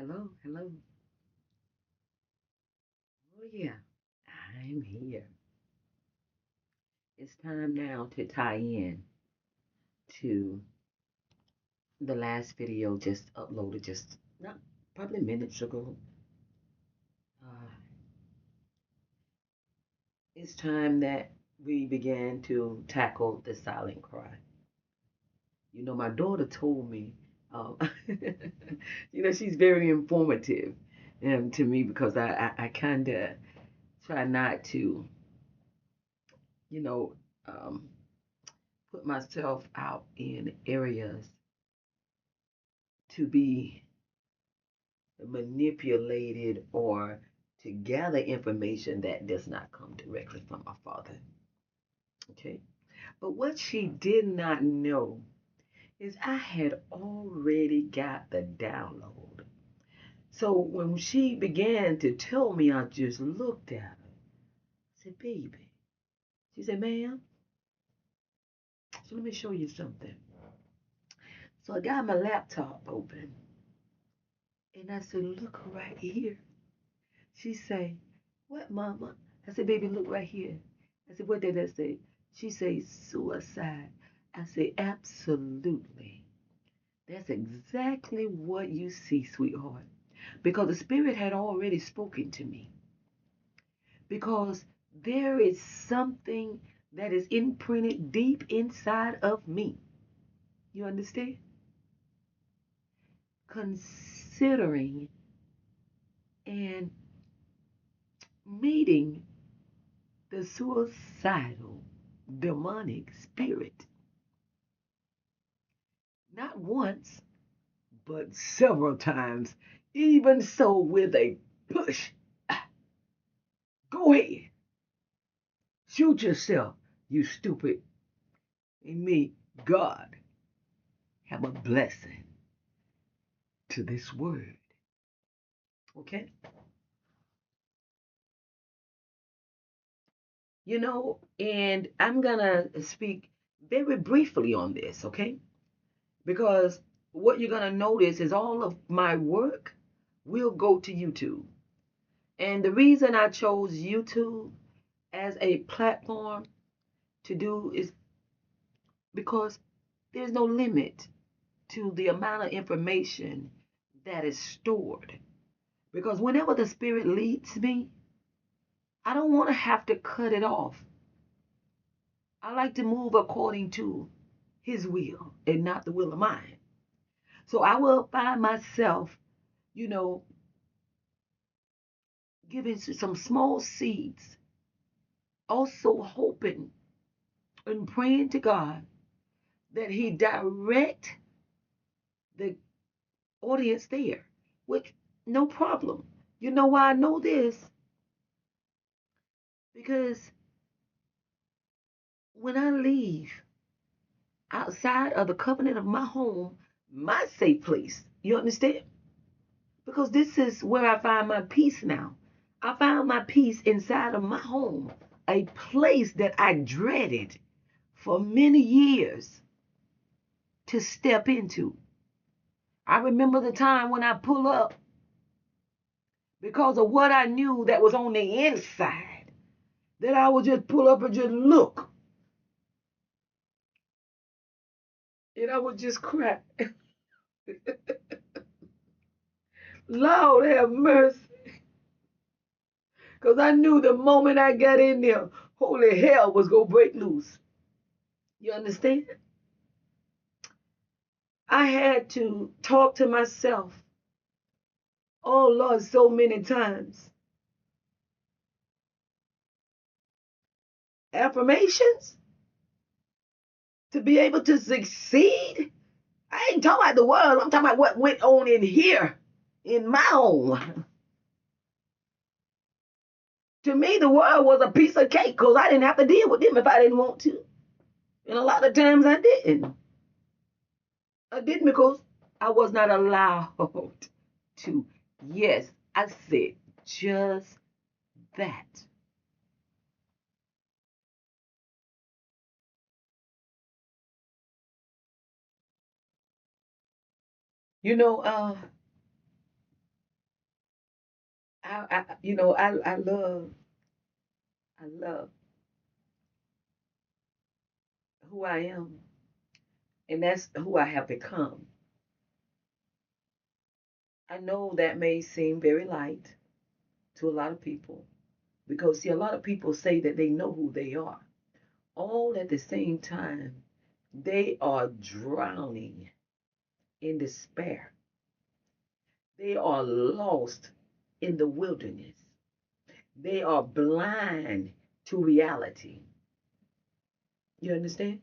Hello, hello. Oh, yeah, I'm here. It's time now to tie in to the last video just uploaded just not probably minutes ago. Uh, it's time that we began to tackle the silent cry. My daughter told me, um, she's very informative to me because I kind of try not to, you know, um, put myself out in areas to be manipulated or to gather information that does not come directly from my father. Okay. But what she did not know is I had already got the download. So when she began to tell me, I just looked at her. I said, baby. She said, ma'am, so let me show you something. So I got my laptop open and I said, look right here. She say, what, mama? I said, baby, look right here. I said, what did I say? She say, suicide. I say, absolutely. That's exactly what you see, sweetheart. Because the Spirit had already spoken to me. Because there is something that is imprinted deep inside of me. You understand? Considering and meeting the suicidal demonic spirit. Not once, but several times, even so with a push. Ah, go ahead, shoot yourself, you stupid. And me, God, have a blessing to this word. Okay? And I'm going to speak very briefly on this, okay? Because what you're going to notice is all of my work will go to YouTube. And the reason I chose YouTube as a platform to do is because there's no limit to the amount of information that is stored. Because whenever the Spirit leads me, I don't want to have to cut it off. I like to move according to His will and not the will of mine. So I will find myself, you know, giving some small seeds, also hoping and praying to God that He direct the audience there, which no problem. You know why I know this? Because when I leave outside of the covenant of my home, my safe place, you understand? Because this is where I find my peace now. I found my peace inside of my home, a place that I dreaded for many years to step into. I remember the time when I pull up because of what I knew that was on the inside, that I would just pull up and just look. And I would just cry. Lord have mercy. Because I knew the moment I got in there, holy hell was going to break loose. You understand? I had to talk to myself, oh Lord, so many times. Affirmations to be able to succeed. I ain't talking about the world. I'm talking about what went on in here, in my home. To me, the world was a piece of cake because I didn't have to deal with them if I didn't want to. And a lot of times I didn't. I didn't because I was not allowed to. Yes, I said just that. You know, I love who I am, and that's who I have become. I know that may seem very light to a lot of people because, see, a lot of people say that they know who they are. All at the same time, they are drowning in despair. They are lost in the wilderness. They are blind to reality. You understand?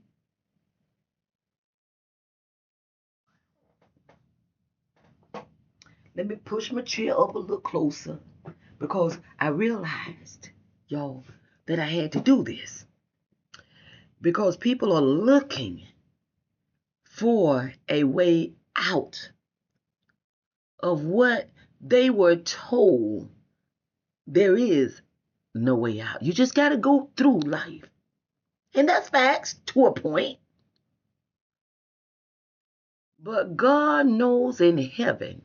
Let me push my chair up a little closer because I realized, y'all, that I had to do this because people are looking for a way out of what they were told there is no way out. You just got to go through life. And that's facts to a point. But God knows in heaven,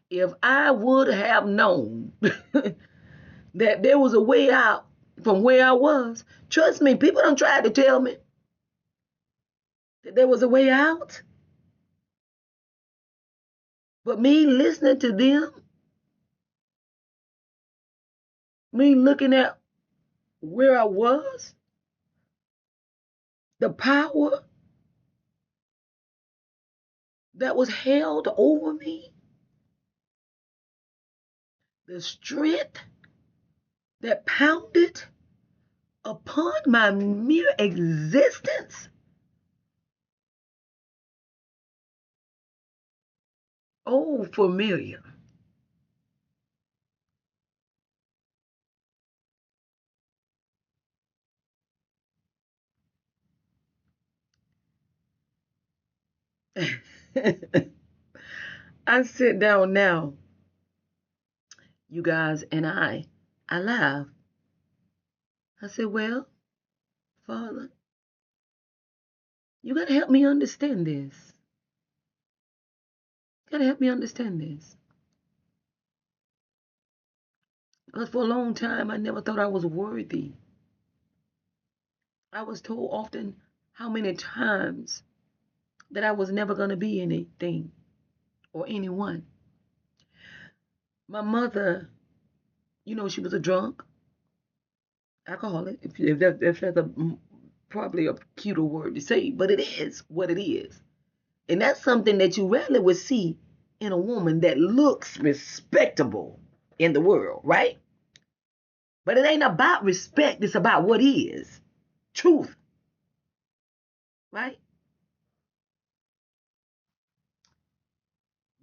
if I would have known that there was a way out from where I was, trust me, people don't try to tell me that there was a way out. But me listening to them, me looking at where I was, the power that was held over me, the strength that pounded upon my mere existence. Oh, familiar. I sit down now, you guys, and I laugh. I said, well, Father, you got to help me understand this. You got to help me understand this. Because for a long time, I never thought I was worthy. I was told often how many times that I was never going to be anything or anyone. My mother, she was a drunk, alcoholic, if that's probably a cuter word to say, but it is what it is. And that's something that you rarely would see in a woman that looks respectable in the world, right? But it ain't about respect, it's about what is truth, right?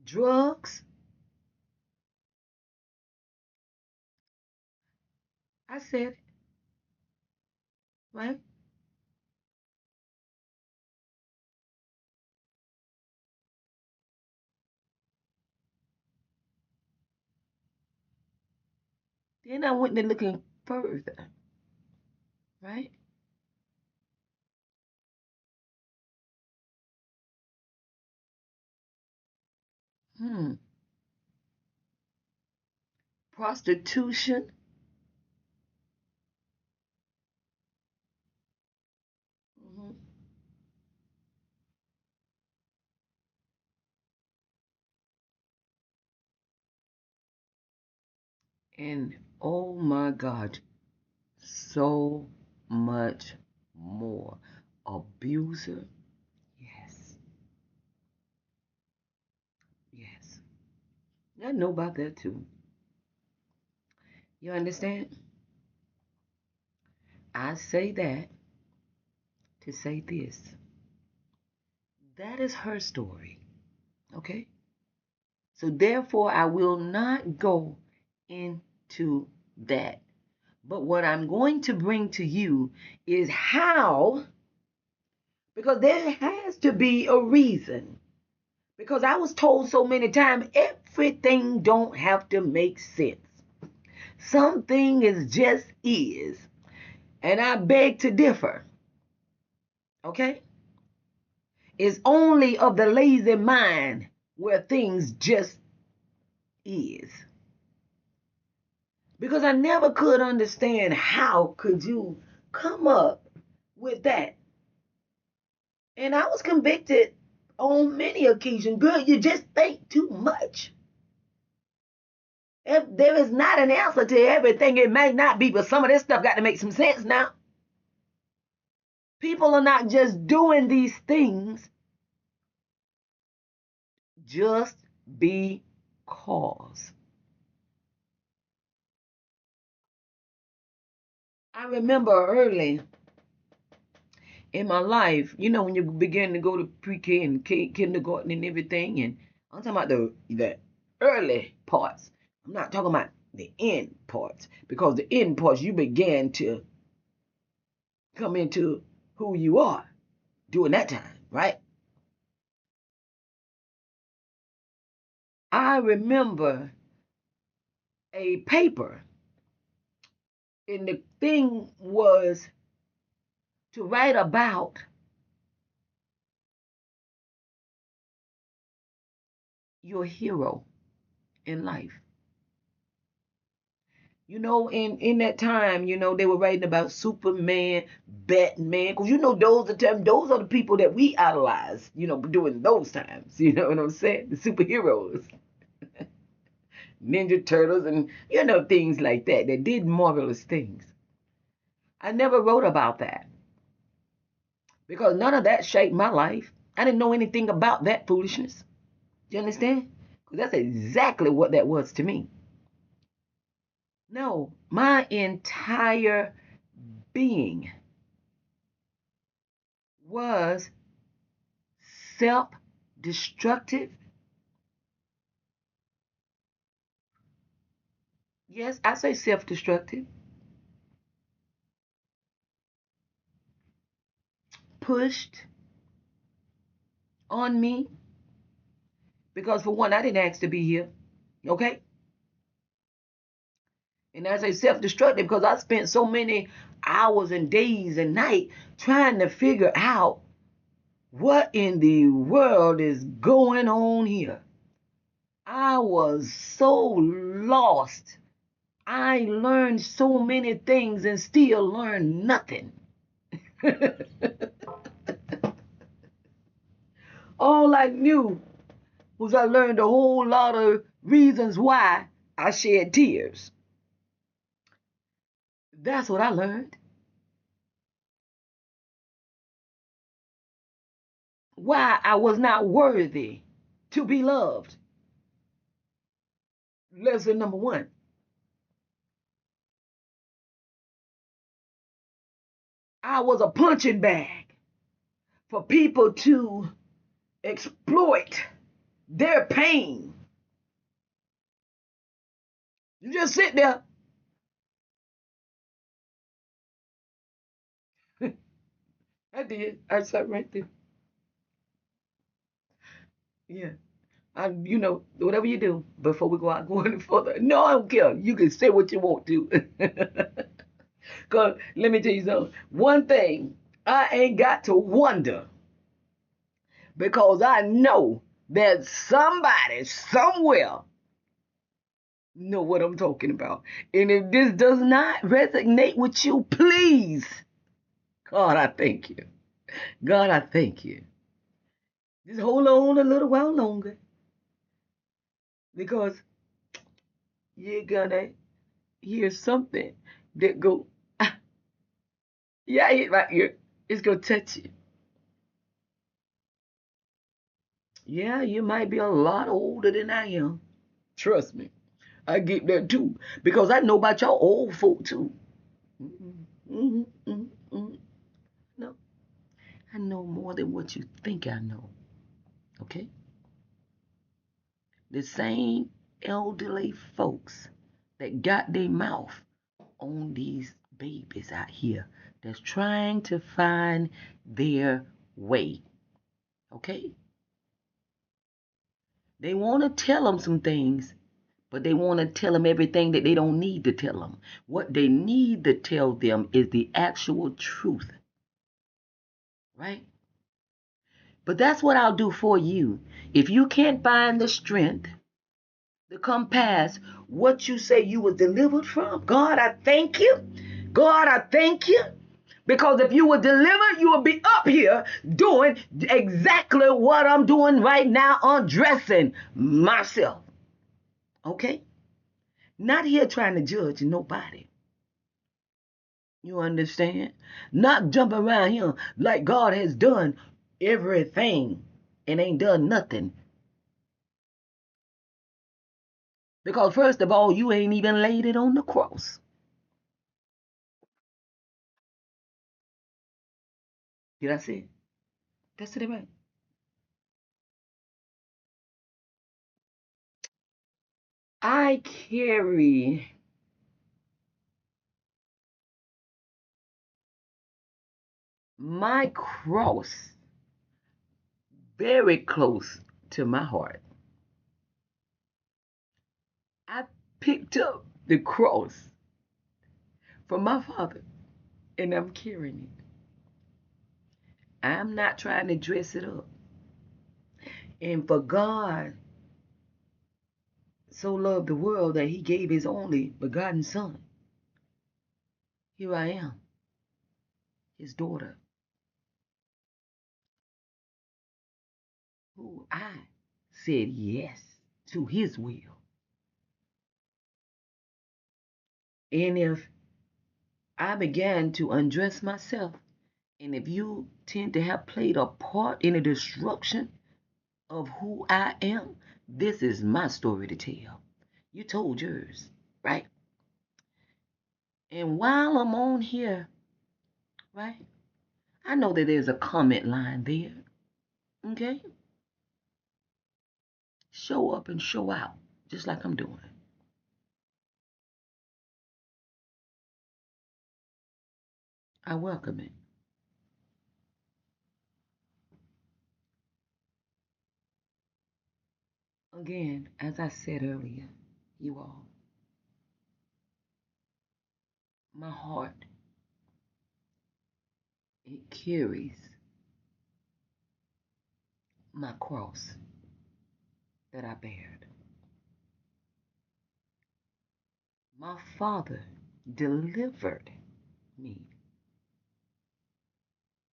Drugs, I said it, right? Then I went to looking further, right? Hmm. Prostitution. Mhm. And oh my God, so much more. Abuser. Yes. Yes. I know about that too. You understand? I say that to say this. That is her story. Okay? So therefore, I will not go into that. But what I'm going to bring to you is how, because there has to be a reason. Because I was told so many times, everything don't have to make sense. Something is just is. And I beg to differ. Okay? It's only of the lazy mind where things just is. Because I never could understand how could you come up with that. And I was convicted on many occasions. Girl, you just think too much. If there is not an answer to everything, it may not be, but some of this stuff got to make some sense now. People are not just doing these things just because. I remember early in my life, when you begin to go to pre-K and kindergarten and everything, and I'm talking about the early parts. I'm not talking about the end parts, because the end parts you began to come into who you are during that time, right? I remember a paper, and the thing was to write about your hero in life. In that time, they were writing about Superman, Batman, because those are the people that we idolize, during those times. You know what I'm saying? The superheroes, Ninja Turtles, and things like that that did marvelous things. I never wrote about that because none of that shaped my life. I didn't know anything about that foolishness. You understand? Because that's exactly what that was to me. No, my entire being was self-destructive. Yes, I say self-destructive. Pushed on me because, for one, I didn't ask to be here. Okay? And I say self-destructive because I spent so many hours and days and nights trying to figure out what in the world is going on here. I was so lost. I learned so many things and still learned nothing. All I knew was I learned a whole lot of reasons why I shed tears. That's what I learned. Why I was not worthy to be loved. Lesson number one. I was a punching bag for people to exploit their pain. You just sit there. I did. I sat right there. Yeah. Whatever you do before we go out going further. No, I don't care. You can say what you want to. Because let me tell you something. One thing, I ain't got to wonder, because I know that somebody somewhere know what I'm talking about. And if this does not resonate with you, please, God, I thank you. God, I thank you. Just hold on a little while longer, because you're gonna hear something that go, ah, yeah, it right here. It's gonna touch you. Yeah, you might be a lot older than I am. Trust me. I get that too. Because I know about y'all old folk too. Mm-hmm, mm-hmm, mm-hmm. No, I know more than what you think I know. Okay? The same elderly folks that got their mouth on these babies out here that's trying to find their way. Okay? They want to tell them some things, but they want to tell them everything that they don't need to tell them. What they need to tell them is the actual truth. Right? But that's what I'll do for you. If you can't find the strength to come past what you say you were delivered from. God, I thank you. God, I thank you. Because if you were delivered, you would be up here doing exactly what I'm doing right now, undressing myself. Okay? Not here trying to judge nobody. You understand? Not jumping around here like God has done everything and ain't done nothing. Because first of all, you ain't even laid it on the cross. Did I say it? That's it, right? I carry my cross very close to my heart. I picked up the cross from my father and I'm carrying it. I'm not trying to dress it up. And for God so loved the world that he gave his only begotten son. Here I am, his daughter, who I said yes to his will. And if I began to undress myself, and if you tend to have played a part in the destruction of who I am, this is my story to tell. You told yours, right? And while I'm on here, right, I know that there's a comment line there, okay? Show up and show out, just like I'm doing. I welcome it. Again, as I said earlier, you all, my heart, it carries my cross that I bared. My Father delivered me.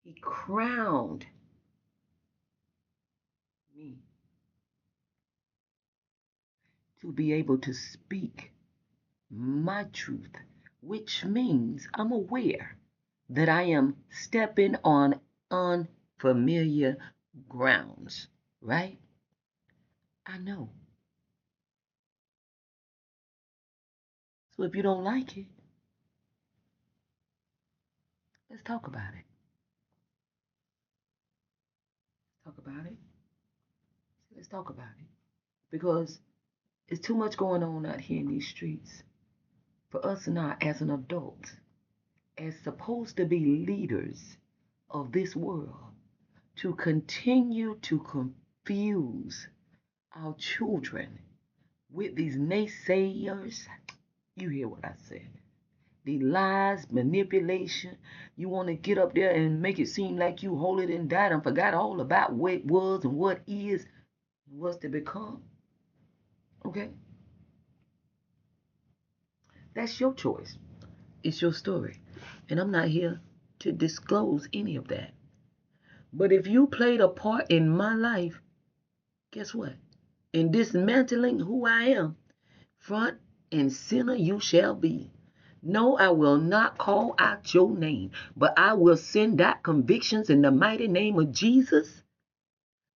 He crowned me to be able to speak my truth, which means I'm aware that I am stepping on unfamiliar grounds, right? I know. So if you don't like it, let's talk about it. Talk about it. Let's talk about it. Because it's too much going on out here in these streets for us not, as an adult, as supposed to be leaders of this world, to continue to confuse our children with these naysayers. You hear what I said. The lies, manipulation. You want to get up there and make it seem like you holier than died and forgot all about what was and what is and what's to become. Okay? That's your choice. It's your story. And I'm not here to disclose any of that. But if you played a part in my life, guess what? In dismantling who I am, front and center you shall be. No, I will not call out your name, but I will send out convictions in the mighty name of Jesus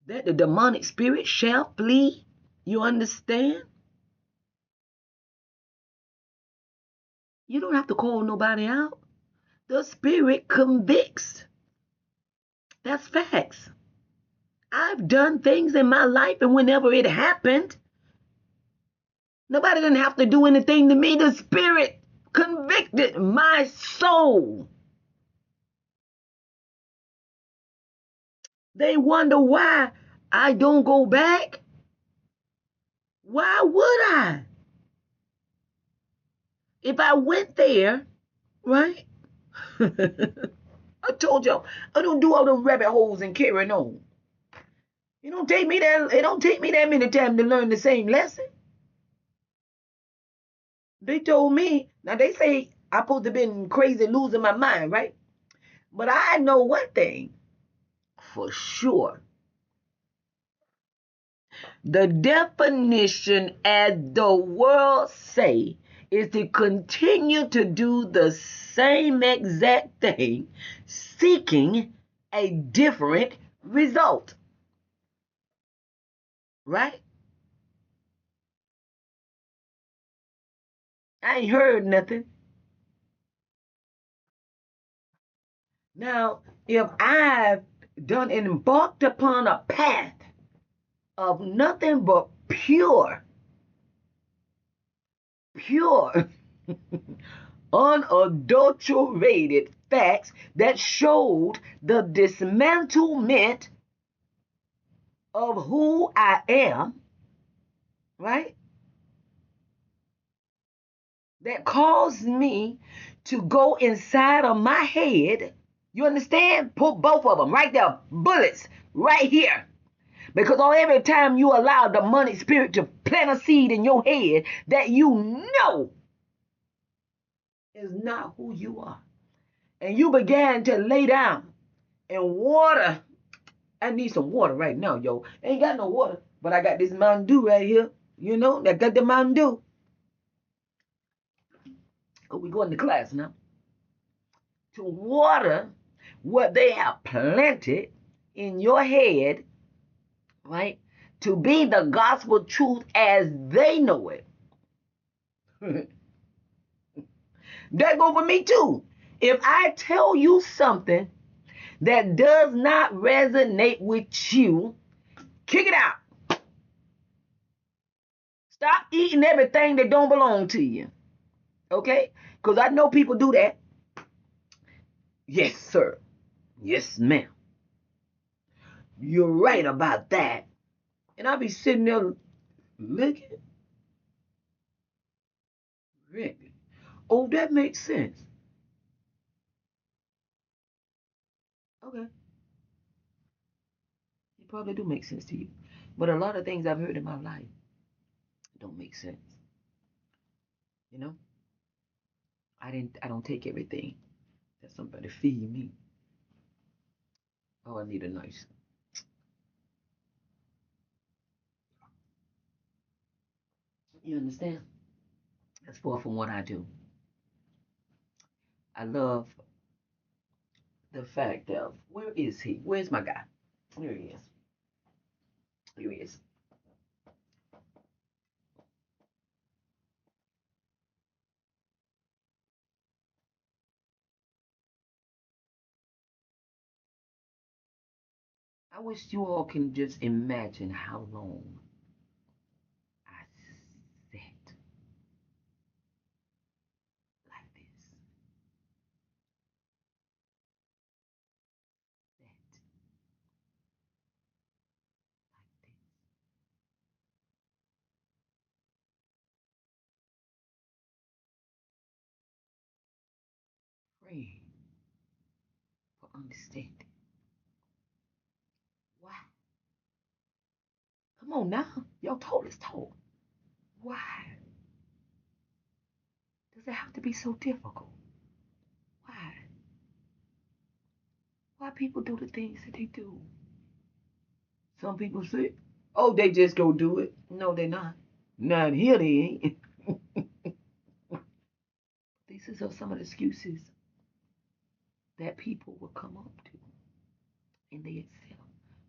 that the demonic spirit shall flee. You understand? You don't have to call nobody out. The spirit convicts. That's facts. I've done things in my life, and whenever it happened, nobody didn't have to do anything to me. The spirit convicted my soul. They wonder why I don't go back. Why would I? If I went there, right? I told y'all, I don't do all them rabbit holes and carrying on. It don't take me that many times to learn the same lesson. They told me, now they say I supposed to been crazy losing my mind, right? But I know one thing for sure. The definition, as the world say, is to continue to do the same exact thing, seeking a different result. Right? I ain't heard nothing. Now, if I've done embarked upon a path of nothing but pure, unadulterated facts that showed the dismantlement of who I am, right? That caused me to go inside of my head. You understand? Put both of them right there, bullets right here. Because on every time you allow the money spirit to plant a seed in your head that you know is not who you are, and you began to lay down and water. I need some water right now, yo. Ain't got no water, but I got this Mountain Dew right here. You know, I got the Mountain Dew. Oh, we going to class now. To water what they have planted in your head, right? To be the gospel truth as they know it. That go for me too. If I tell you something that does not resonate with you, kick it out. Stop eating everything that don't belong to you. Okay? Because I know people do that. Yes, sir. Yes, ma'am. You're right about that. And I'll be sitting there looking. Really? Oh, that makes sense. Okay. It probably do make sense to you. But a lot of things I've heard in my life don't make sense. You know? I don't take everything that somebody feed me. Oh, I need a nice. You understand? That's far from what I do. I love the fact of where is he? Where's my guy? Here he is. Here he is. I wish you all can just imagine how long I sat like this. Sat like this. Praying for understanding. Why? Come on now. Y'all told us talk. Why does it have to be so difficult? Why? Why people do the things that they do? Some people say, oh, they just go do it. No, they're not. Not here they ain't. These are some of the excuses that people will come up to and they accept.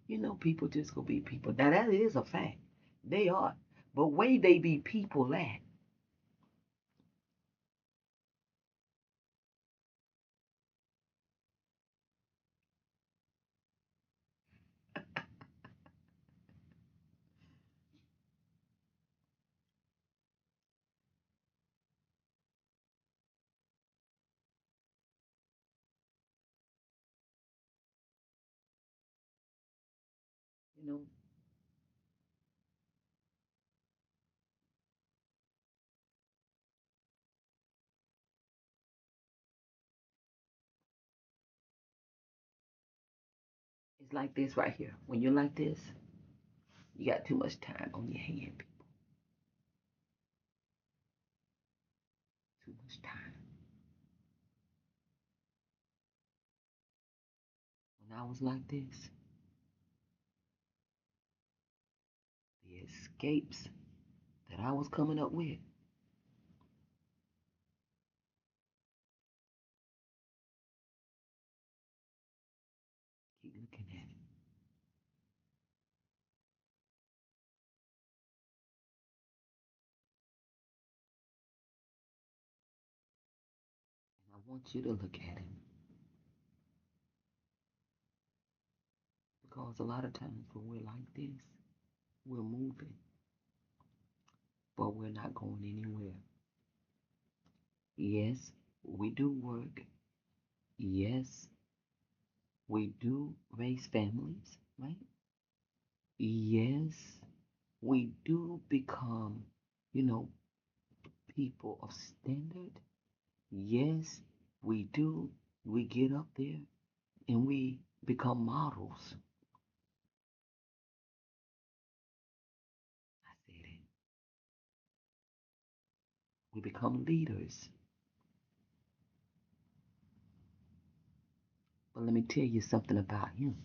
You know, people just go be people. Now that is a fact. They are. But where they be people at? You know, it's like this right here. When you're like this, you got too much time on your hand. much time. When I was like this, the escapes that I was coming up with, keep looking at it. And I want you to look at it. Because a lot of times when we're like this, we're moving, but we're not going anywhere. Yes, we do work. Yes, we do raise families, right? Yes, we do become, you know, people of standard. Yes, we do. We get up there and we become models. I said it. We become leaders. But let me tell you something about him.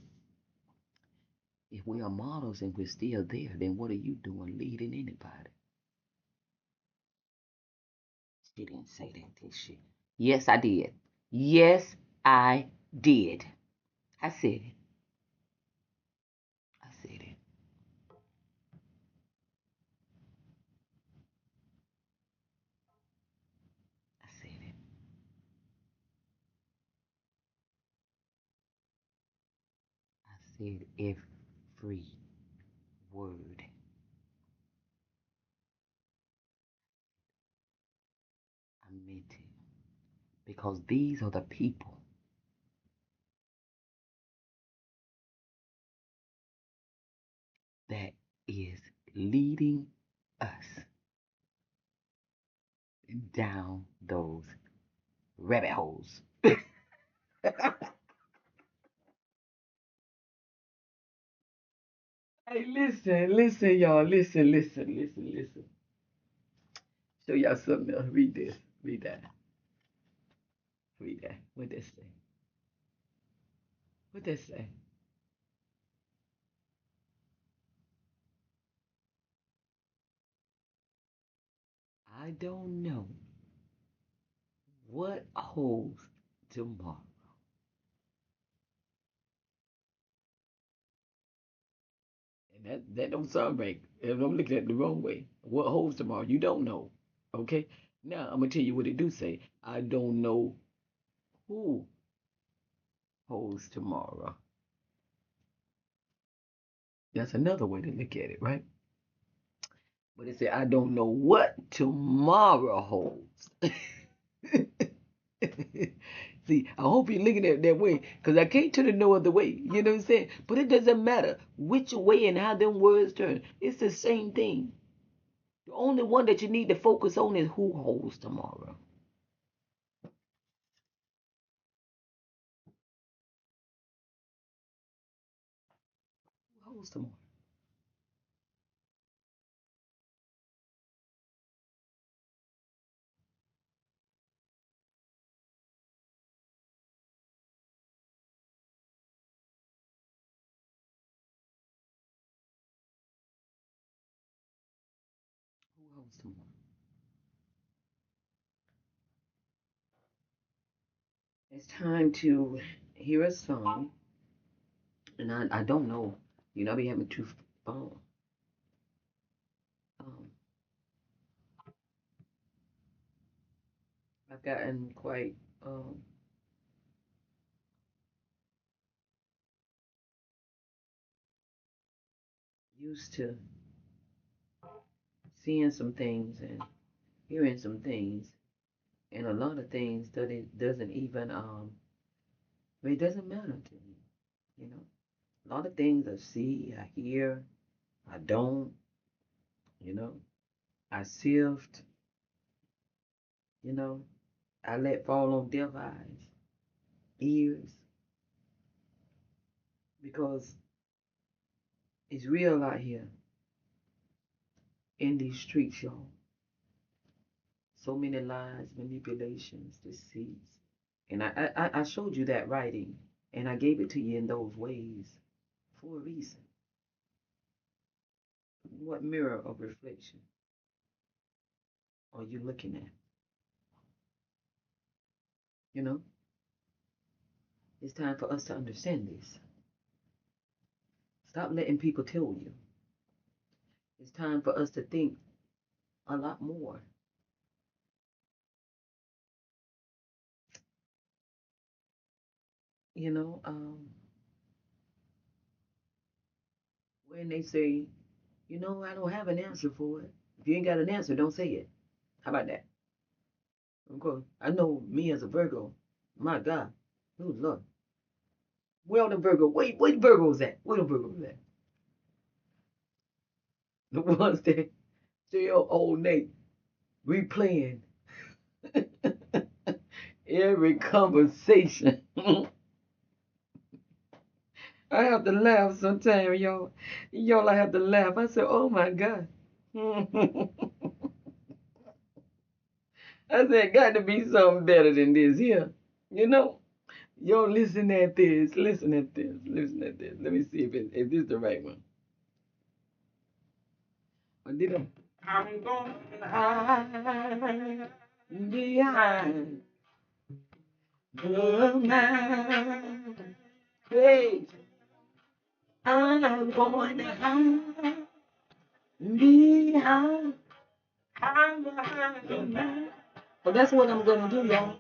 If we are models and we're still there, then what are you doing leading anybody? She didn't say that, did she? Yes, I did. Yes, I did. I said it. I said it. I said it. I said every word. I meant it. Because these are the people that is leading us down those rabbit holes. Hey, listen, y'all. Listen. Show y'all something else. Read this. Read that. Read that. What this say? What this say? I don't know what holds tomorrow. And that don't sound right. And I'm looking at it the wrong way. What holds tomorrow? You don't know. Okay? Now I'm gonna tell you what it do say. I don't know who holds tomorrow. That's another way to look at it, right? But it said, I don't know what tomorrow holds. See, I hope you're looking at it that way, because I can't turn it no other way. You know what I'm saying? But it doesn't matter which way and how them words turn. It's the same thing. The only one that you need to focus on is who holds tomorrow. Who holds tomorrow? Who holds tomorrow? It's time to hear a song, and I don't know. You know, I be having two phones. Um, I've gotten quite used to seeing some things and hearing some things, and a lot of things that it doesn't even it doesn't matter to me. You know, a lot of things I see, I hear, I don't. You know, I sift. You know, I let fall on deaf eyes, ears, because it's real out here in these streets, y'all. So many lies, manipulations, deceits. And I showed you that writing, and I gave it to you in those ways for a reason. What mirror of reflection are you looking at? You know, it's time for us to understand this. Stop letting people tell you. It's time for us to think a lot more. You know, when they say, I don't have an answer for it. If you ain't got an answer, don't say it. How about that? Okay. I know me as a Virgo. My God. Oh, Lord. Where on the Virgo? Where the Virgos at? Where the Virgos at? The ones that tell old Nate replaying every conversation. I have to laugh sometimes, y'all. Y'all, I have to laugh. I said, oh my God. I said, got to be something better than this here. You know? Yo, listen at this. Listen at this. Listen at this. Let me see if this is the right one. Or did I? I'm going to hide behind the mountain. Hey, I'm going to hide behind. I'm behind the mountain. Well, that's what I'm going to do, y'all.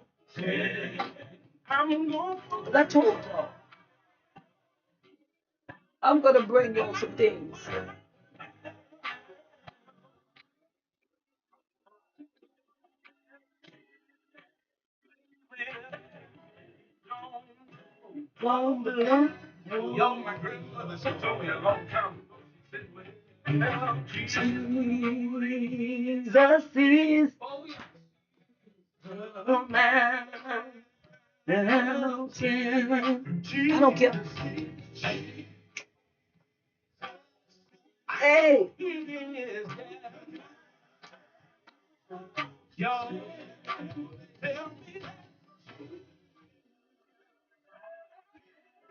I'm going to. I told y'all. I'm going to bring y'all some things. Long below. Yo, my grandmother, she told me a long time ago. She said, Jesus is the man. I don't care. Hey.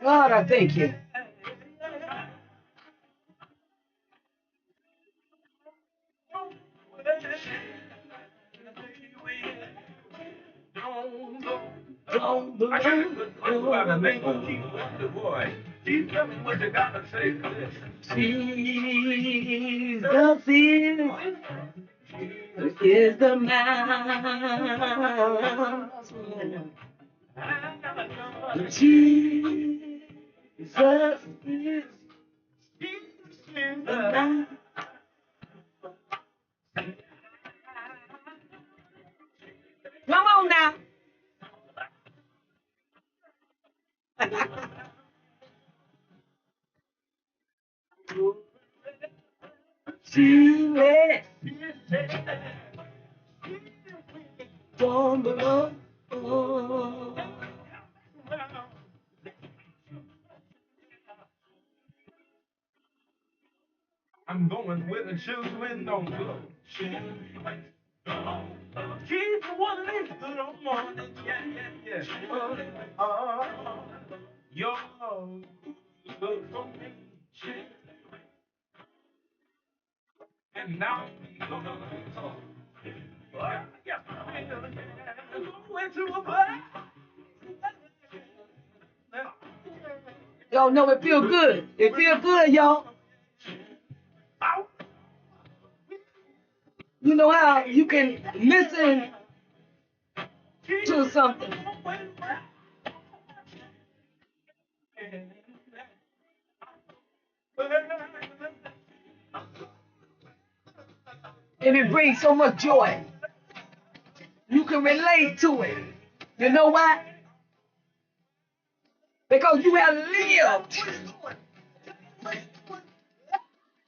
God, I thank you. Don't believe by the name of Keith Wonderboy. Keith, tell me what you got to say to this. Jesus is the mountain. Jesus is the mountain. Come on now. Chile, don't belong. Oh. I'm going with the children don't blow. She's the one that is good on morning. Yeah. You're good for me. And now I'm gonna go. Y'all know it feel good. It feel good, y'all. You know how you can listen to something and it brings so much joy. You can relate to it. You know why? Because you have lived.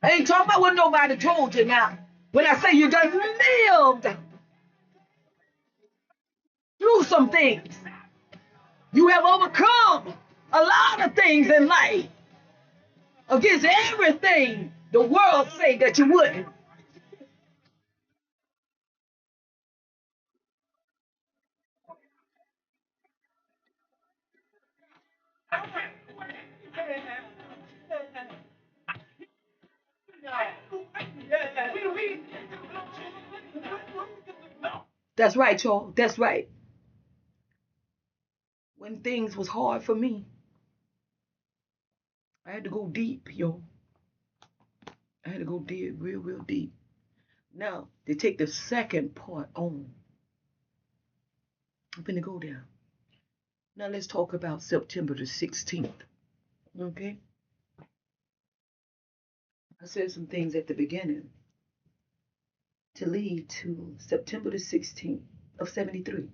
I ain't talking about what nobody told you now. When I say you done lived through some things, you have overcome a lot of things in life against everything the world say that you wouldn't. That's right, y'all. That's right. When things was hard for me, I had to go deep, yo. I had to go deep, real, real deep. Now, to take the second part on, I'm going to go down. Now, let's talk about September the 16th. Okay? I said some things at the beginning to lead to September the 16th of 73.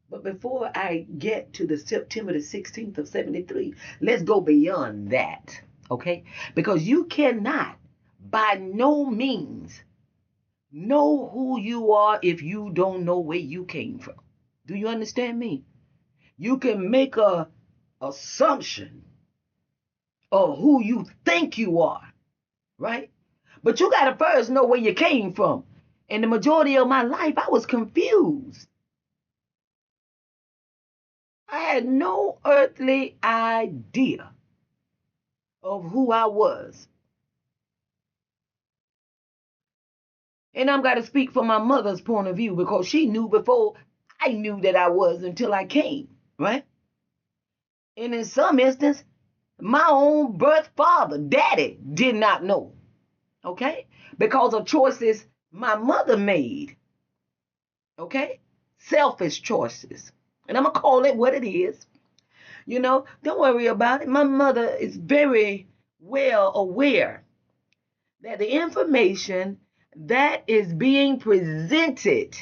But before I get to the September the 16th of 73, let's go beyond that, okay? Because you cannot, by no means, know who you are if you don't know where you came from. Do you understand me? You can make a assumption of who you think you are, right? But you got to first know where you came from. And the majority of my life, I was confused. I had no earthly idea of who I was. And I'm got to speak from my mother's point of view because she knew before I knew that I was until I came, right? And in some instance, my own birth father, daddy, did not know, okay? Because of choices my mother made, okay? Selfish choices. And I'm going to call it what it is. You know, don't worry about it. My mother is very well aware that the information that is being presented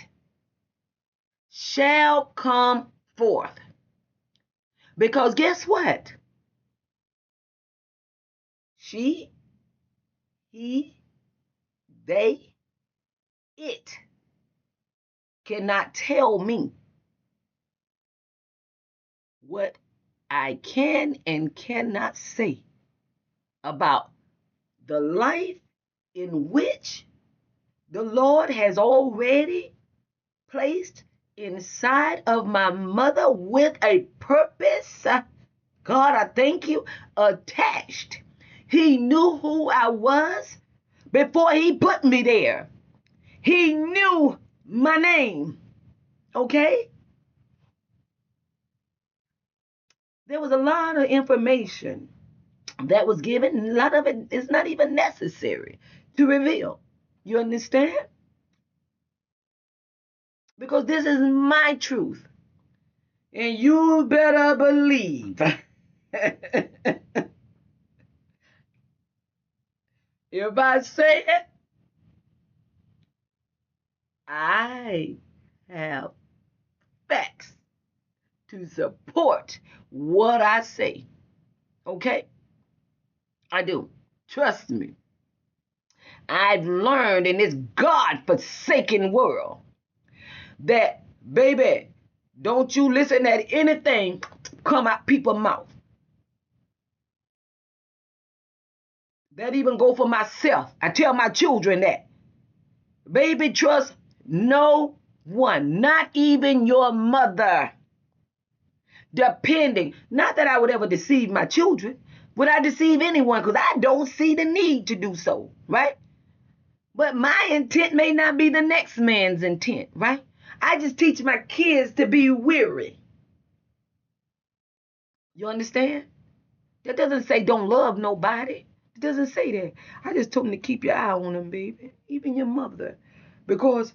shall come forth. Because guess what? She, he, they, it cannot tell me what I can and cannot say about the life in which the Lord has already placed inside of my mother with a purpose. God, I thank you, attached. He knew who I was before he put me there. He knew my name, okay? There was a lot of information that was given. A lot of it is not even necessary to reveal. You understand? Because this is my truth. And you better believe. If I say it, I have facts to support what I say. Okay? I do. Trust me. I've learned in this God-forsaken world that, baby, don't you listen at anything come out people's mouth. That even go for myself. I tell my children that. Baby, trust no one, not even your mother. Depending, not that I would ever deceive my children. Would I deceive anyone? Because I don't see the need to do so, right? But my intent may not be the next man's intent, right? I just teach my kids to be weary. You understand? That doesn't say don't love nobody. It doesn't say that. I just told them to keep your eye on them, baby. Even your mother. Because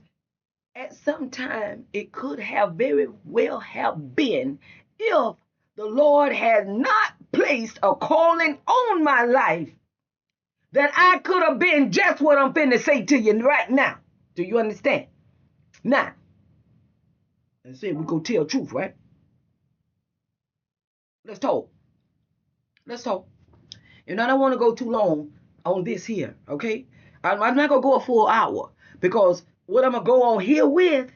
at some time, it could have very well have been if the Lord had not placed a calling on my life that I could have been just what I'm finna say to you right now. Do you understand? Now, let's say we go tell truth, right? Let's talk. Let's talk. And I don't want to go too long on this here, okay? I'm not going to go a full hour because what I'm going to go on here with,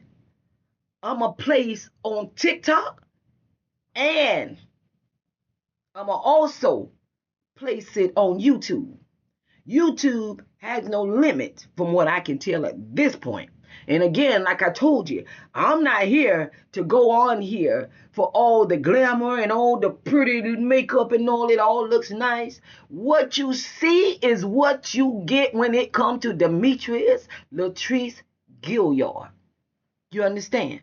I'm going to place on TikTok and I'm going to also place it on YouTube. YouTube has no limit from what I can tell at this point. And again, like I told you, I'm not here to go on here for all the glamour and all the pretty makeup and all it all looks nice. What you see is what you get when it comes to Demetrius Latrice Gilliard. You understand?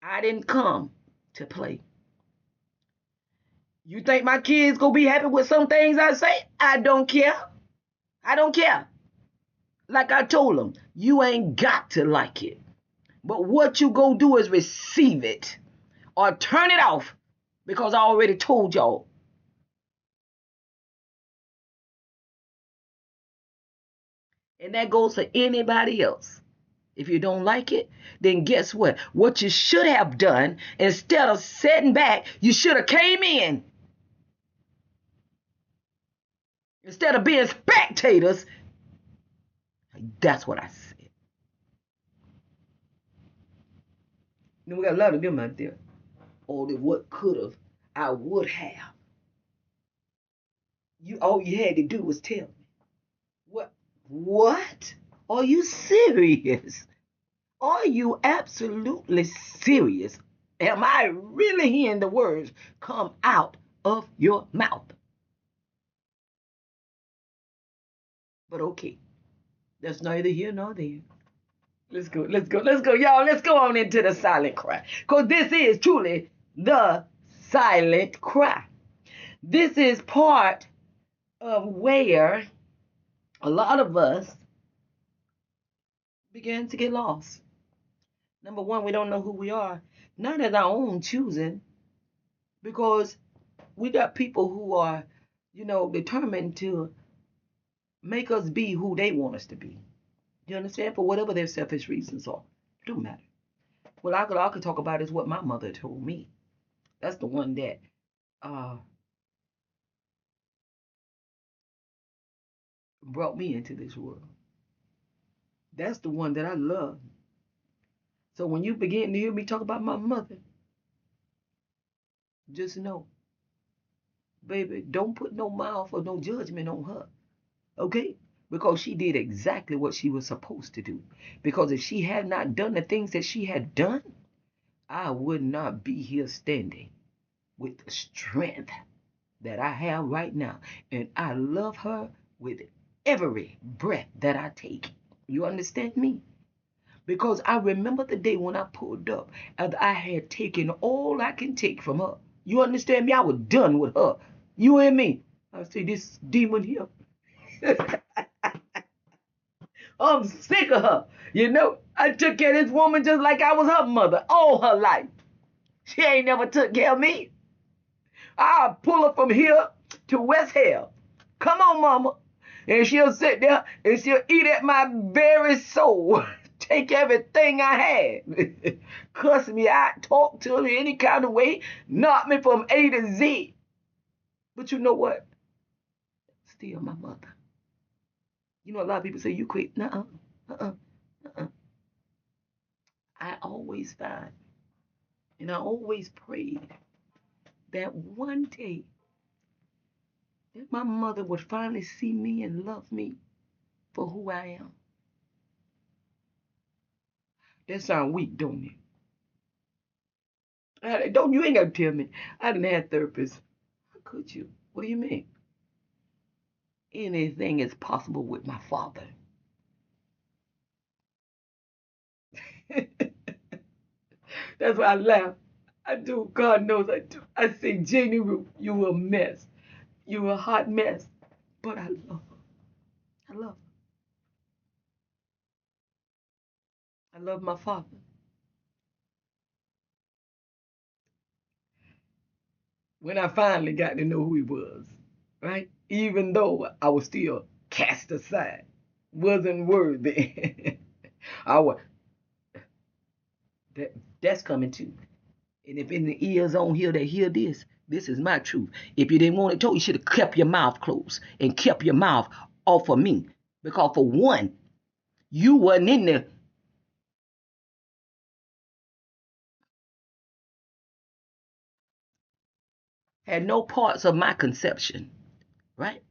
I didn't come to play. You think my kids gonna be happy with some things I say? I don't care. I don't care. Like I told them, you ain't got to like it. But what you go do is receive it or turn it off, because I already told y'all. And that goes for anybody else. If you don't like it, then guess what? What you should have done, instead of sitting back, you should have came in. Instead of being spectators, that's what I said. Then we got a lot of them out there. All the what could have, I would have. All you had to do was tell me. What? Are you serious? Are you absolutely serious? Am I really hearing the words come out of your mouth? But okay, that's neither here nor there. Let's go, y'all. Let's go on into the silent cry. Because this is truly the silent cry. This is part of where a lot of us begin to get lost. Number one, we don't know who we are, not at our own choosing, because we got people who are, determined to make us be who they want us to be. You understand? For whatever their selfish reasons are. It don't matter. What I could talk about is what my mother told me. That's the one that brought me into this world. That's the one that I love. So when you begin to hear me talk about my mother, just know, baby, don't put no mouth or no judgment on her. Okay? Because she did exactly what she was supposed to do. Because if she had not done the things that she had done, I would not be here standing with the strength that I have right now. And I love her with every breath that I take. You understand me? Because I remember the day when I pulled up and I had taken all I can take from her. You understand me? I was done with her. You and me. I say, this demon here. I'm sick of her. I took care of this woman just like I was her mother all her life. She ain't never took care of me. I'll pull her from here to West Hill. Come on, mama. And she'll sit there and she'll eat at my very soul. Take everything I had. Cuss me out, talk to me any kind of way, knock me from A to Z. But you know what? Still my mother. A lot of people say, you quit. Nuh-uh. I always find, and I always prayed that one day that my mother would finally see me and love me for who I am. That sounds weak, don't it? You ain't got to tell me. I didn't have therapists. How could you? What do you mean? Anything is possible with my father. That's why I laugh. I do. God knows I do. I say, Janie Ruth, you a mess. You a hot mess. But I love her. I love her. I love my father. When I finally got to know who he was, right? Even though I was still cast aside, wasn't worthy. That's coming too. And if any ears on here that hear this is my truth. If you didn't want it told, you should have kept your mouth closed and kept your mouth off of me. Because for one, you wasn't in there. Had no parts of my conception, right?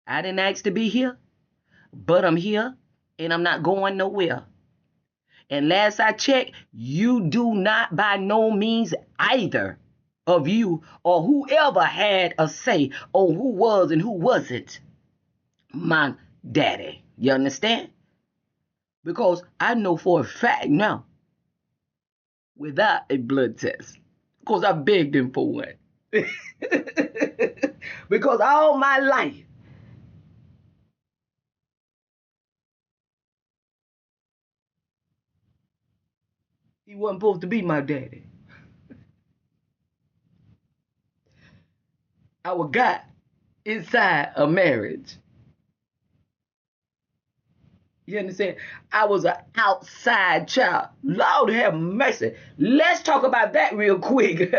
I didn't ask to be here, but I'm here, and I'm not going nowhere. And last I checked, you do not by no means either of you or whoever had a say on who was and who wasn't my daddy. You understand? Because I know for a fact now, without a blood test, because I begged him for one. Because all my life, he wasn't supposed to be my daddy. I was got inside a marriage. You understand? I was an outside child. Lord have mercy. Let's talk about that real quick.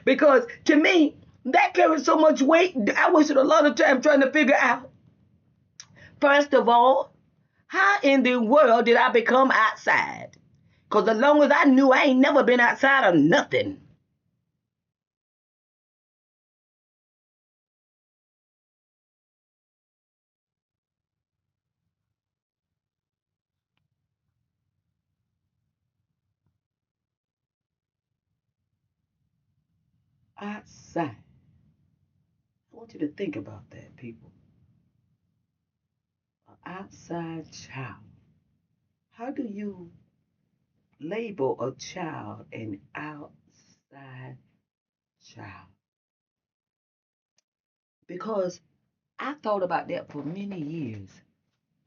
Because to me, that carries so much weight. I wasted a lot of time trying to figure out, first of all, how in the world did I become outside? Because as long as I knew, I ain't never been outside of nothing. Outside. I want you to think about that, people. An outside child. How do you label a child an outside child? Because I thought about that for many years.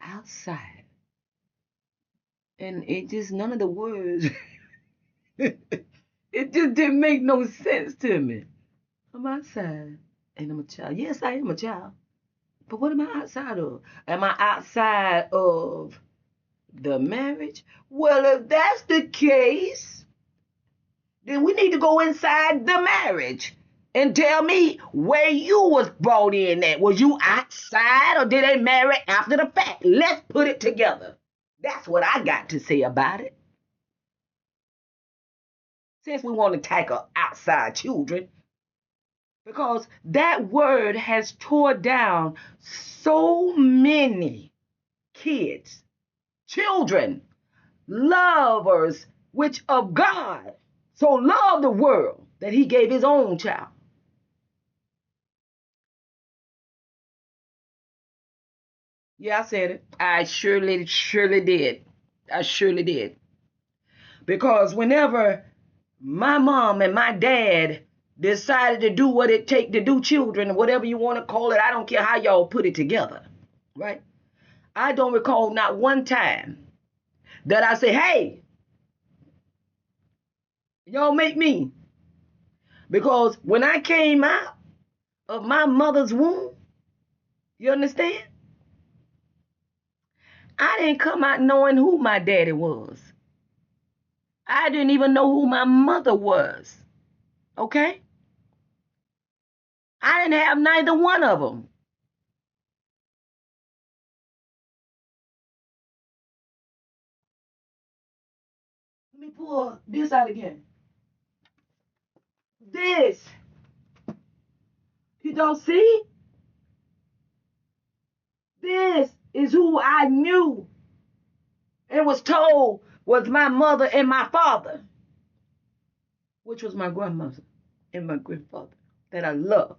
Outside. And it just, none of the words, it just didn't make no sense to me. I'm outside and I'm a child. Yes, I am a child. But what am I outside of? Am I outside of the marriage? Well, if that's the case, then we need to go inside the marriage and tell me where you was brought in at. Was you outside or did they marry after the fact? Let's put it together. That's what I got to say about it. Since we want to tackle outside children, because that word has tore down so many kids, children, lovers, which of God so loved the world that he gave his own child. Yeah, I said it. I surely did. I surely did. Because whenever my mom and my dad decided to do what it take to do children, whatever you want to call it, I don't care how y'all put it together, right? I don't recall not one time that I say, hey, y'all make me. Because when I came out of my mother's womb, you understand? I didn't come out knowing who my daddy was. I didn't even know who my mother was. Okay? I didn't have neither one of them. Let me pull this out again. This. You don't see? This is who I knew and was told was my mother and my father, which was my grandmother and my grandfather that I love.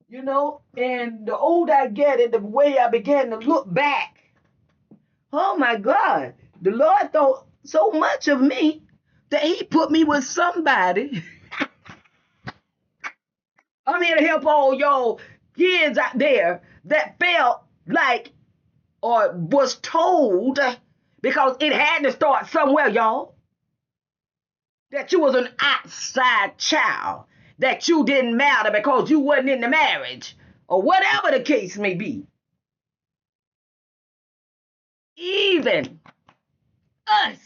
You know, and the older I get and the way I began to look back, oh my God, the Lord thought so much of me that he put me with somebody. I'm here to help all y'all kids out there that felt like or was told, because it had to start somewhere, y'all, that you was an outside child, that you didn't matter because you wasn't in the marriage, or whatever the case may be. Even us,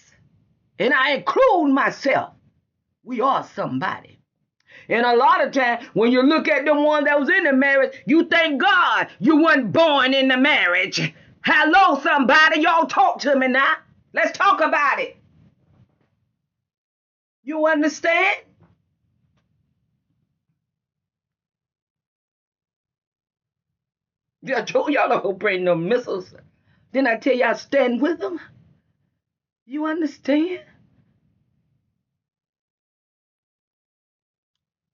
and I include myself, we are somebody. And a lot of times, when you look at the one that was in the marriage, you thank God you weren't born in the marriage. Hello, somebody. Y'all talk to me now. Let's talk about it. You understand? I told y'all don't bring no missiles. Didn't I tell y'all stand with them? You understand?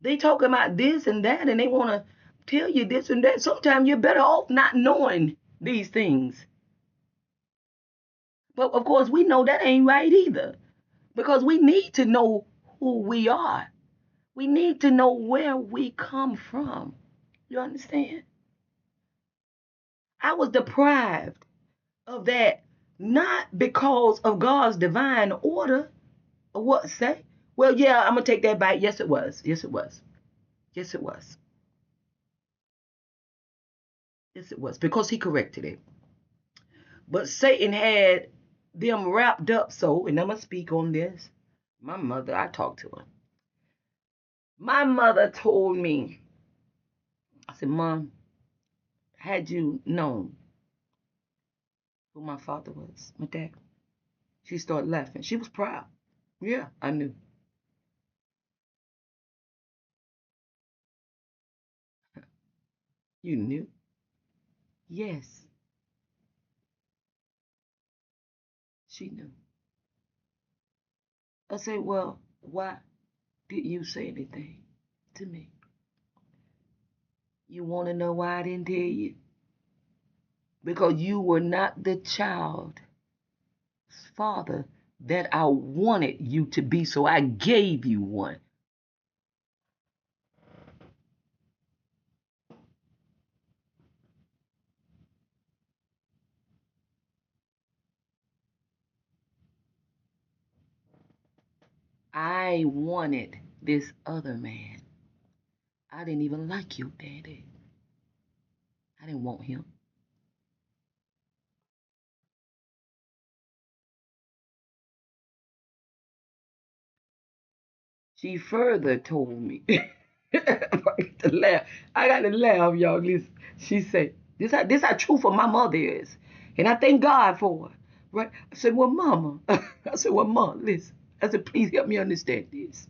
They talking about this and that, and they want to tell you this and that. Sometimes you're better off not knowing these things. But of course, we know that ain't right either, because we need to know who we are. We need to know where we come from. You understand? I was deprived of that, not because of God's divine order, or what say? Well, yeah, I'm gonna take that back. Yes, it was. Yes, it was. Yes, it was. Yes, it was, because he corrected it. But Satan had them wrapped up so, and I'm gonna speak on this. My mother, I talked to her. My mother told me, I said, Mom, had you known who my father was, my dad? She started laughing. She was proud. Yeah, I knew. You knew? Yes, she knew. I said, well, why didn't you say anything to me? You want to know why I didn't tell you? Because you were not the child's father that I wanted you to be, so I gave you one. I wanted this other man. I didn't even like you, Daddy. I didn't want him. She further told me, to laugh. I got to laugh, y'all. Listen. She said, this how true for my mother is. And I thank God for it. Right? I said, well, Mama. I said, well, Mom, listen. I said, please help me understand this.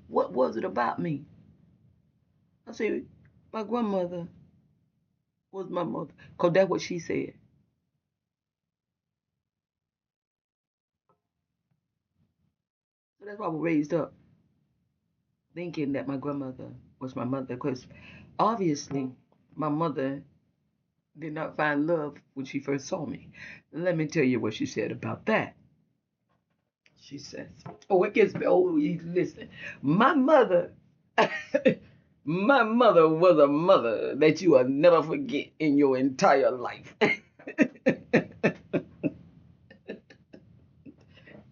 What was it about me? I said, my grandmother was my mother. Because that's what she said. So that's why I was raised up thinking that my grandmother was my mother. Because obviously, my mother did not find love when she first saw me. Let me tell you what she said about that. She says, oh, it gets me, oh, listen. My mother, my mother was a mother that you will never forget in your entire life.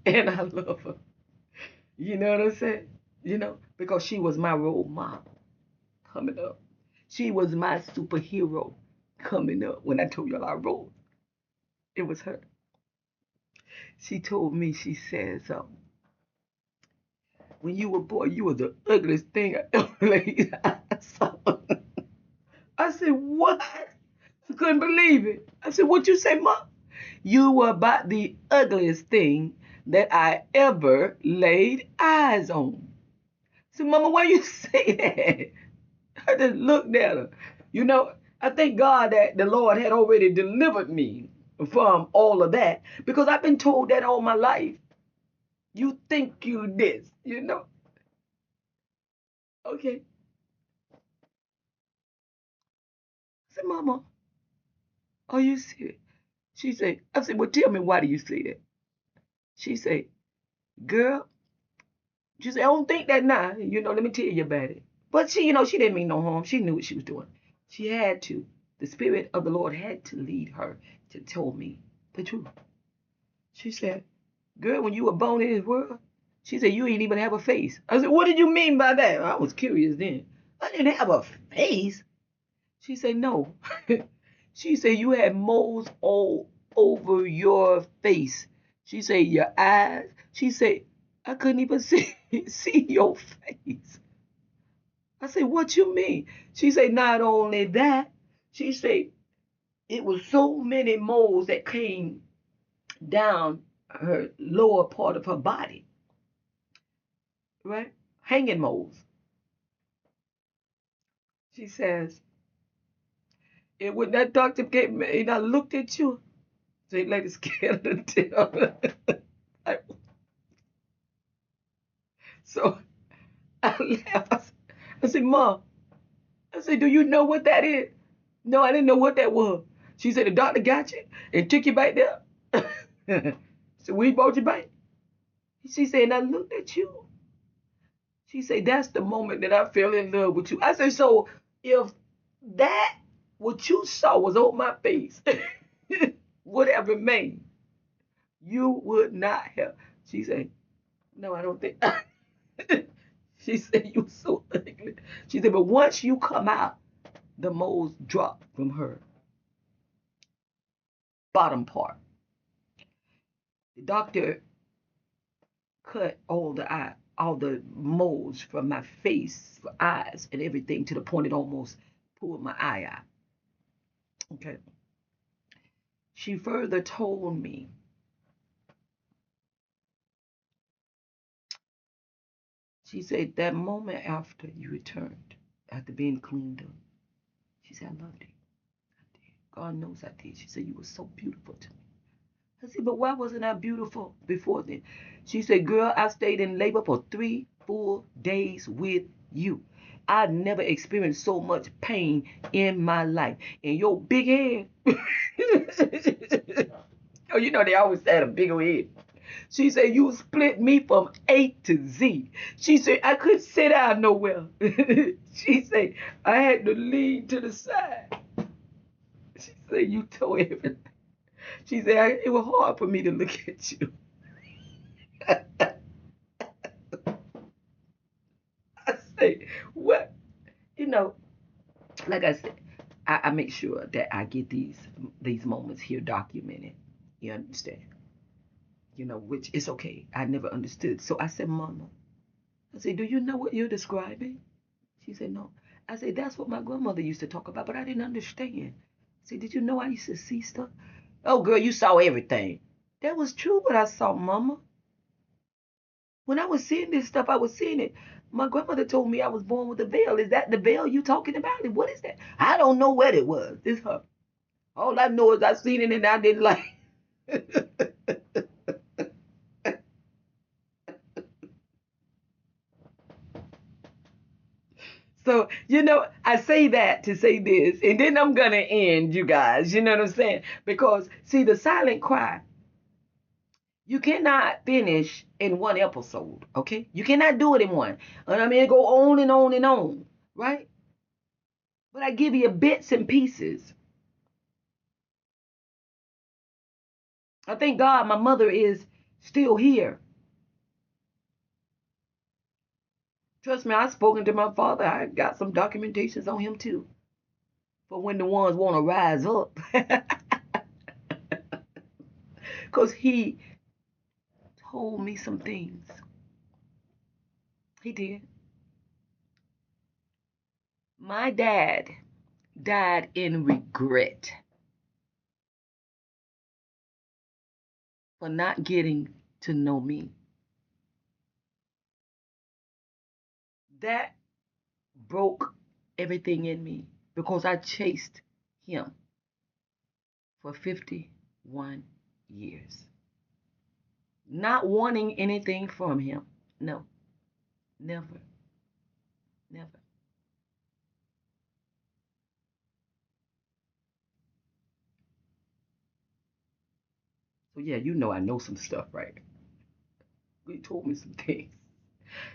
And I love her. You know what I'm saying? You know, because she was my role model coming up. She was my superhero coming up. When I told y'all I wrote, it was her. She told me, she says, when you were a boy, you were the ugliest thing I ever laid eyes on. I said, what? I couldn't believe it. I said, what you say, Mom? You were about the ugliest thing that I ever laid eyes on. I said, Mama, why you say that? I just looked at her. You know, I thank God that the Lord had already delivered me from all of that, because I've been told that all my life. You think you this, you know? Okay. I said, Mama, are you serious? She said, I said, well, tell me, why do you say that? She said, girl, she said, I don't think that now. You know, let me tell you about it. But she, you know, she didn't mean no harm. She knew what she was doing. She had to. The Spirit of the Lord had to lead her to tell me the truth. She said, girl, when you were born in this world, she said, you ain't even have a face. I said, what did you mean by that? I was curious then. I didn't have a face. She said, no. She said, you had moles all over your face. She said, your eyes. She said, I couldn't even see your face. I said, what you mean? She said, not only that, she said, it was so many moles that came down her lower part of her body, right? Hanging moles. She says, And when that doctor came and I looked at you, they lady scared to death. So I laughed. I said, Mom, I said, do you know what that is? No, I didn't know what that was. She said, the doctor got you and took you back there. So we brought you back. She said, and I looked at you. She said, that's the moment that I fell in love with you. I said, so if that, what you saw was on my face, would have remained, you would not have. She said, no, I don't think. She said, you so ugly. She said, but once you come out, the moles drop from her bottom part. The doctor cut all the moles from my face, eyes, and everything to the point it almost pulled my eye out. Okay. She further told me, she said, that moment after you returned, after being cleaned up, she said, I loved you. I did. God knows I did. She said, you were so beautiful to me. I said, but why wasn't I beautiful before then? She said, girl, I stayed in labor for 3 full days with you. I never experienced so much pain in my life. And your big head. Oh, you know they always had a bigger head. She said, you split me from A to Z. She said, I couldn't sit down nowhere. She said, I had to lean to the side. She said, you tore everything. She said, it was hard for me to look at you. I say, what? You know, like I said, I make sure that I get these moments here documented. You understand? You know, which is okay. I never understood. So I said, Mama, I said, do you know what you're describing? She said, no. I said, that's what my grandmother used to talk about, but I didn't understand. I said, did you know I used to see stuff? Oh, girl, you saw everything. That was true what I saw, Mama. When I was seeing this stuff, I was seeing it. My grandmother told me I was born with a veil. Is that the veil you talking about? What is that? I don't know what it was. It's her. All I know is I seen it and I didn't like it. So, I say that to say this, and then I'm going to end, you guys. You know what I'm saying? Because, see, the silent cry, you cannot finish in one episode, okay? You cannot do it in one. And I mean, it go on and on and on, right? But I give you bits and pieces. I thank God my mother is still here. Trust me, I've spoken to my father. I got some documentations on him too. For when the ones want to rise up. Because he told me some things. He did. My dad died in regret for not getting to know me. That broke everything in me because I chased him for 51 years. Not wanting anything from him. No, never, never. So yeah, I know some stuff, right? He told me some things.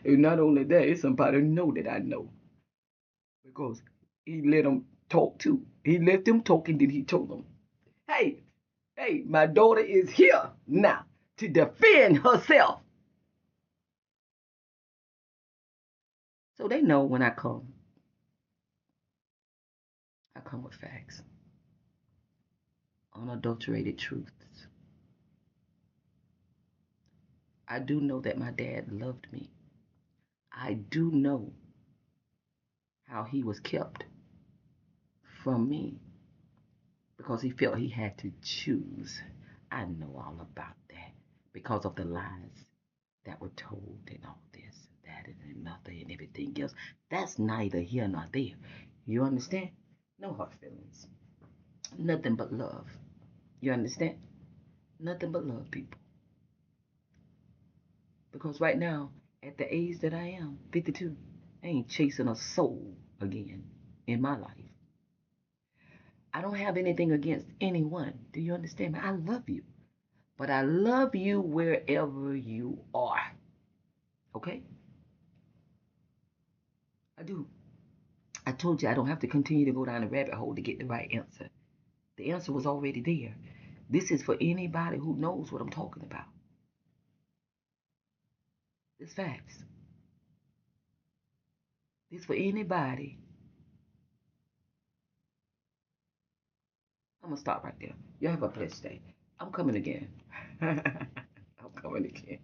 And not only that, it's somebody know that I know. Because he let them talk too. He let them talk and then he told them, hey, hey, my daughter is here now to defend herself. So they know when I come with facts, unadulterated truths. I do know that my dad loved me. I do know how he was kept from me because he felt he had to choose. I know all about that because of the lies that were told and all this, that, and another, and everything else. That's neither here nor there. You understand? No hard feelings. Nothing but love. You understand? Nothing but love, people. Because right now, at the age that I am, 52, I ain't chasing a soul again in my life. I don't have anything against anyone. Do you understand me? I love you. But I love you wherever you are. Okay? I do. I told you I don't have to continue to go down the rabbit hole to get the right answer. The answer was already there. This is for anybody who knows what I'm talking about. It's facts. This for anybody. I'm gonna stop right there. You have a blessed day. I'm coming again. I'm coming again.